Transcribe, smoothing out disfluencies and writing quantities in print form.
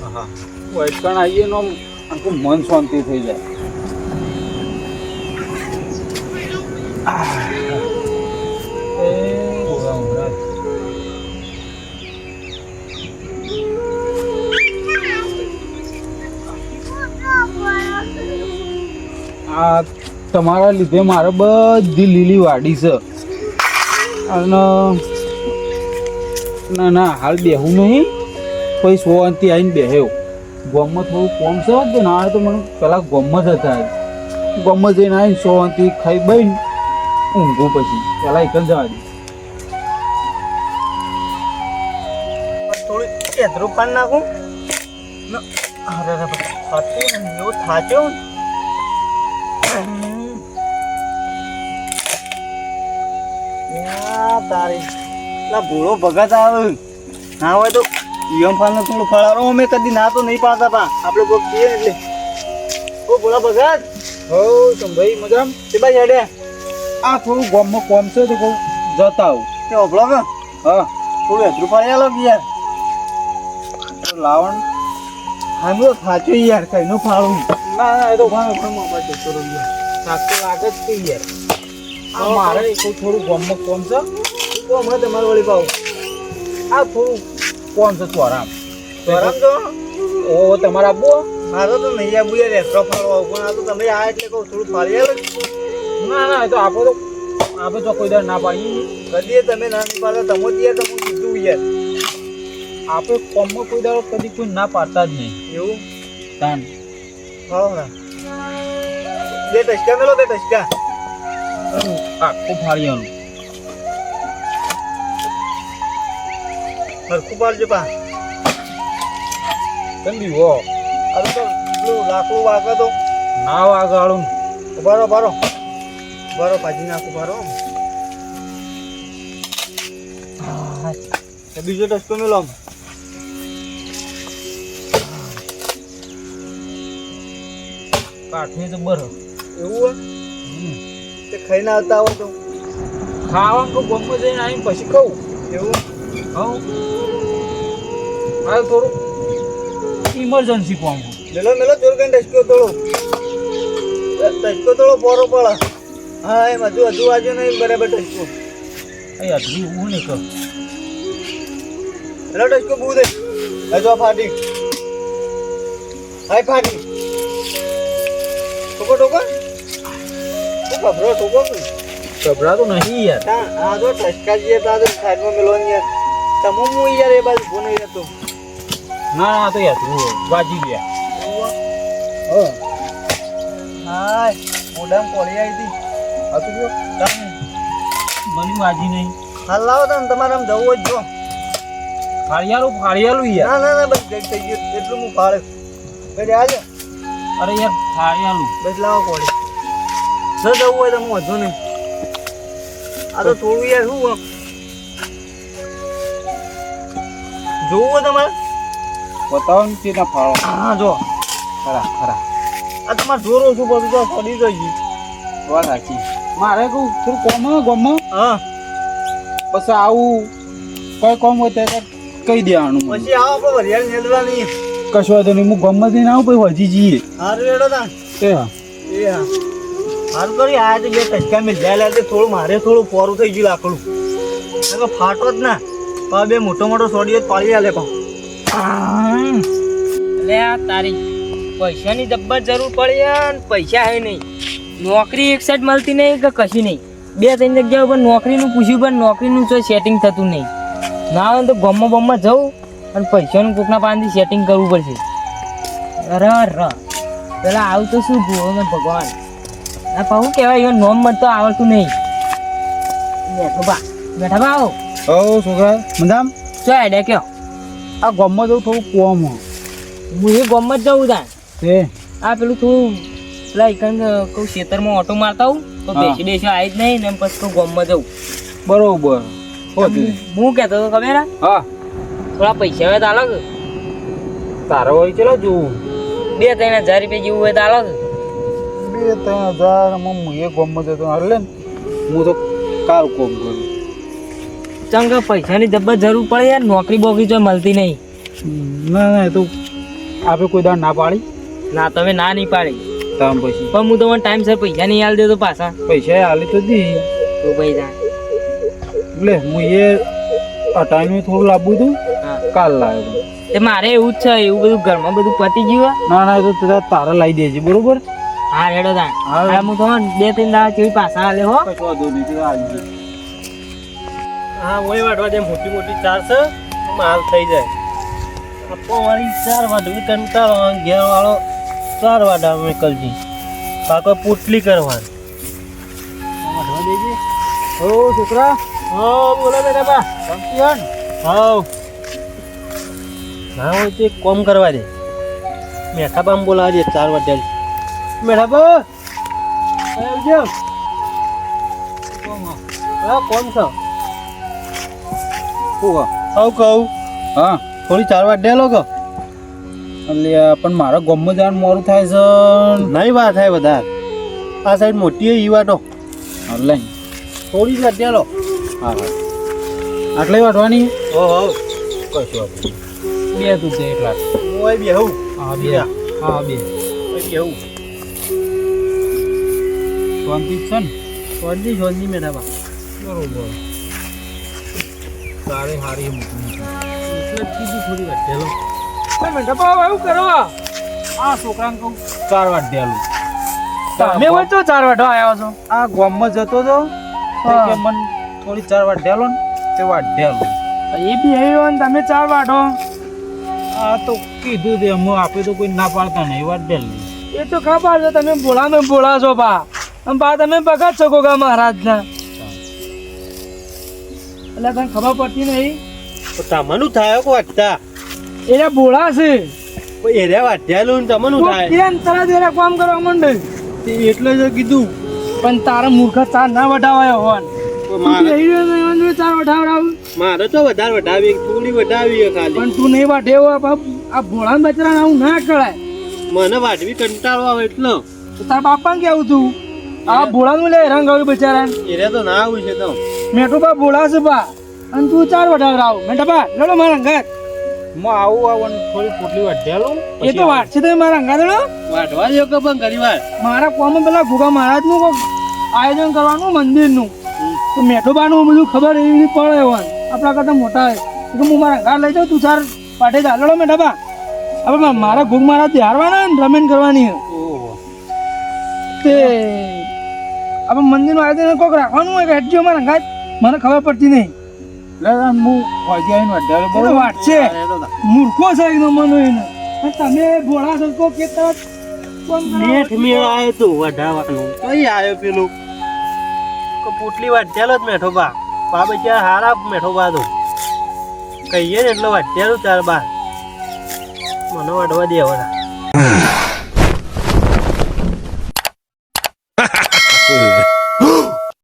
હા વૈષ્ણ આવીએ નો આખું મન શાંતિ થઈ જાય. આ તમારા લીધે મારે બધી લીલી વાડી છે અને ના હાલ બેહું નહીં પછી સોવાનથી આવીને બેહ્યો. ગોમમાં થોડું કોમ છે કે ના તો મને પેલા ગોમમાં જ હતા. ગોમમાં જઈને આવીને સોવાનથી ખાઈ બહીને ઊંઘું પછી પેલા એક જ જવા દે. થોડું એધરું પાન નાખું અરે ખાતું એવું થાચ્યો તારી ભૂળો ભગત આવે ના હોય તો ઈયમ ફાલ ને થોડું ફળારો અમે કદી ના તો નહીં પાડતા પા આપણે કોઈ કહીએ એટલે ઓ ભૂળા ભગત હો તમે ભાઈ મજામ તે ભાઈ હેડે આ થોડું ગોમમાં કોમ છે તો કહું જતા આવું. તે ઓભળો કે હા થોડું એધરું પાડી આલો કે યાર લાવણ આમ તો થાચ્યો યાર કઈનું ફાળું ના એ તો ભાઈ મોબાઈલ જતો રહ્યો સાચું લાગે જ કે યાર આ મારે થોડું ગોમમાં કોમ છે કોમ હોય તમારે વળી પાવ આ થોડું કોમ છે ચોરામ બરાબર તો ઓ તમારે આપવો મારો તો નહીં આવું યાર એધરો ફાળો પણ આ તો તમે આ એટલે કહું થોડું ફાળી આલો ના એ તો આપો તો આપણે તો કોઈ દર ના પાડી કદીએ તમે ના નહીં પાડતા તમે યાર તમે કીધું યાર આપણે કોમમાં કોઈ દર કદી કોઈ ના પાડતા જ નહીં એવું તાન હા ના બે ટચકા મેલો બે ટચકા આખું ફાળિયાનું હરખું પાડજો પા કેમ બીવો અરે તો પેલું લાકડું વાગે તો ના વાગાડું ઉભારો ભારો ભાજી નાખું ભારો બીજો ટચકો મેલો કાઠે તો બરો એવું હોય તે ખાઈને આવતા હોય તો ખાવાનું તો ગમમાં જઈને આવીને પછી કહું એવું હા આ થોડું ઇમરજન્સી કોમ મેલો મેલો જોર કરીને ટચકો થોડો પોરો પડે હા એમ હજુ આજુ નહીં બરાબર ટચકો અહીંયા અધરી હું નહીં કહું મેલો ટચકો બહુ દે હજુ આ ફાટી હાય ફાટી ટોકો ટોકો ખબરો ટોકો ગભરાતું નહીં યાર આ તો ટચકા જઈએ તો આ તો સાઈડમાં મેળવાની યાર તમે હું યાર એ બાજુ ફોન નહીં રહેતો ના તો યાર તું વાજી ગયા હાય મોઢામાં કોળી આવી હતી હતું જો બની વાજી નહીં હાલ લાવો તમે તમારે આમ જવું જ જો ફાળિયાલું યાર ના બસ ગઈ થઈ ગયું એટલું હું ફાળે કઈ આજે અરે યાર ફાળિયાલું બસ લાવો કોળી જો જવું હોય તો હું વધુ નહીં આ તો થોડું યાર શું જોવું હોય તમારે બતાવો ને તેના ફાળો હા જો ખરા આ તમારે જોર ઓછું પડતું તો પડી તો ગઈ વાત સાચી મારે કહું થોડું ગમમાં હા પછી આવું કોઈ કોમ હોય ત્યારે કહી દેવાનું મને. પછી આવો આપણે વરિયાળ નેદવા નહીં કશો વાંધો નહીં હું ગમમાં જઈને આવું પછી વધી જઈએ હારું એડો તા એ હા એ હા હારું કરી આ બે ટચકા મેં જ્યાં લે થોડું મારે થોડું પોરું થઈ ગયું લાકડું તો ફાટો જ ના પણ બે મોટો સોડીઓ પાડી આલે પણ એટલે આ તારી પૈસાની જબ્બર જરૂર પડી અને પૈસા હે નહીં નોકરી એક સાઈડ મળતી નહીં કે કશી નહીં બે ત્રણ જગ્યા ઉપર નોકરીનું પૂછ્યું પણ નોકરીનું તો સેટિંગ થતું નહીં ના હોય તો ગમમાં જવું અને પૈસાનું કોકના પાસેથી સેટિંગ કરવું પડશે પેલા આવું તો શું ભૂવો ભગવાન આ પાછું કહેવાય એ નોમ મત તો આવડતું નહીં બેઠા બા આવો છોકરા મજામ શું આઈડિયા કયો આ ગમમાં જવું થોડું કોમ હું એ ગમત જવું તા તે આ પેલું થોડું પેલા એકંદ કહું ખેતરમાં ઓટો મારતા હું તો બેસી આવી જ નહીં ને એમ પછી કહું ગમમાં જવું બરોબર હું કહેતો હતો ખબર હા થોડા પૈસા હોય તો અલગ તારો હોય ચલો જોવું 2-3 હજાર રૂપિયા જેવું હોય તો અલગ 2-3 હજાર હું એ ગમમાં જતો હાલ લે હું તો કાલ કોમ કરું ચંગ પૈસાની જબ્બર જરૂર પડે યાર નોકરી બોકરી તો મળતી નહીં ના એ તો આપણે કોઈ દાડ ના પાડી ના તમે ના નહીં પાડી તામ પછી પણ હું તમને ટાઈમસર પૈસા નહીં આલ દેતો પાછા પૈસા હાલી તો દી તો ભાઈ જા એટલે હું એ ટાઈમે થોડું લાવવું હતું હા કાલ લાવ્યો તે મારે એવું જ છે એવું બધું ઘરમાં બધું પતી ગયું ના ના એ તો તારા લાવી દેજે બરોબર હા રેડો તા હા. હા હું તમને 2-3 દાડા જેવી પાછા આલે હો કશો વાંધો નહીં તો આવજે. હા ઓય વાટવા દે મોટી મોટી ચાર છે માલ થઈ જાય આપો વાળી ચાર વાટવી કંટાળો ઘેર વાળો ચાર વાડા મેં કલજી પાકો પોટલી કરવાની વાટવા દેજે ઓ છોકરા હો બોલો બેટા બા સમજ્યા ને? હાવ ના હોય તો એક કોમ કરવા દે મેઠા બામ બોલાવા દે ચાર વાટ્યા મેઠા બા આવજો હા કોમ છો શું કહો? હાવ કહું હા થોડી ચાર વાટ્યા લો કહો એટલે પણ મારા ગામમાં જવાનું મોડું થાય છે નહીં વાત થાય વધારે આ સાઈડ મોટી ઈ વાટો લઈ થોડી જ વાટ્યા લો હા હા આટલે વાટવાની હો હો કશું બે તું છે એટલા હું અહીં બેહું હા બે હા બે અહીં બેહું શાંતિ જ છે ને સોંધી સોંધી મેઠા બા બરોબર તારે હારી મૂકવી એટલે જ કીધું થોડી વાટ્યા લો એવું કરો આ છોકરાને કહું ચાર વાટ દેલું તમે હોય તો 4 વાટો આવ્યા છો આ ગામમાં જતો તો તે હા. કે મન થોડી ચાર વાટ દેલો ને તે વાટ દેલું એ બી આવ્યો ને તમે 4 વાટો આ તો કીધું તે અમે આપણે તો કોઈ ના પાડતા નહીં વાત દેલી એ તો ખબર છે તમે ભોળા છો બા અને બા તમે ભગત છો ગોગા મહારાજના એટલે તને ખબર પડતી નહીં તો તમારું થાય કો વાટતા એટલે ભોળા છે એરિયા વાટ્યા લો ને તમારું થાય કેમ તરત એના કામ કરવા માંડે તે એટલે જ કીધું પણ તારા મૂર્ખ 4 ના વટાવાયો હોન ચાર વટાવડાવ મારે તો વધારે વટાવી થોડી વટાવી ખાલી પણ તું નહીં વાટે એવો આ ભોળા બચરા આવું ના કરાય મને વાટવી કંટાળો આવે એટલો તો તારા બાપા કેવું તું આ ભોળાનું લે રંગ આવ્યું બચારા એરિયા તો ના આવું છે તો મેઠો બા ભોળા છે બા અને તું 4 વટાવડાવ મેઠા બા લડો મારા અંગાત હું આવું થોડી પોટલી વાટ દેલું એ તો વાત છે તમે મારા અંગાત લડો વાટવા જો કે પણ ઘણી વાર મારા કોમમાં પેલા ભોગા મહારાજનું કોક આયોજન કરવાનું મંદિરનું તો મેઠોબાનું બધું ખબર એવી રીતે પડે હોય આપણા કરતા મોટા હોય તો હું મારા ઘર લઈ જાઉં તું 4 પાટે જા લડો મેઠાબા હવે મારા ભોગ મહારાજ હારવાના ને રમેન કરવાની છે. ઓહો તે આપણે મંદિરનું આયોજન કોક રાખવાનું હોય કે હેડજો મારા ઘાટ મને ખબર પડતી નહીં એટલે હું હોજી આવીને વાટ દેલો એ તો બરોબર વાત છે મૂર્ખો છે એકનો મનો એને અને તમે ભોળા છો કોક કે તરત કોમ કરો. નેઠ મેળ આવ્યો તું વઢાવાનું કઈ આવ્યો પેલું કે પોટલી વાટ્યાલો જ મેઠો બા બા બચ્યા હારા મેઠો બા તો કહીએ ને એટલો વાટ્યાલું ચાર બા મને વાટવા દે હવે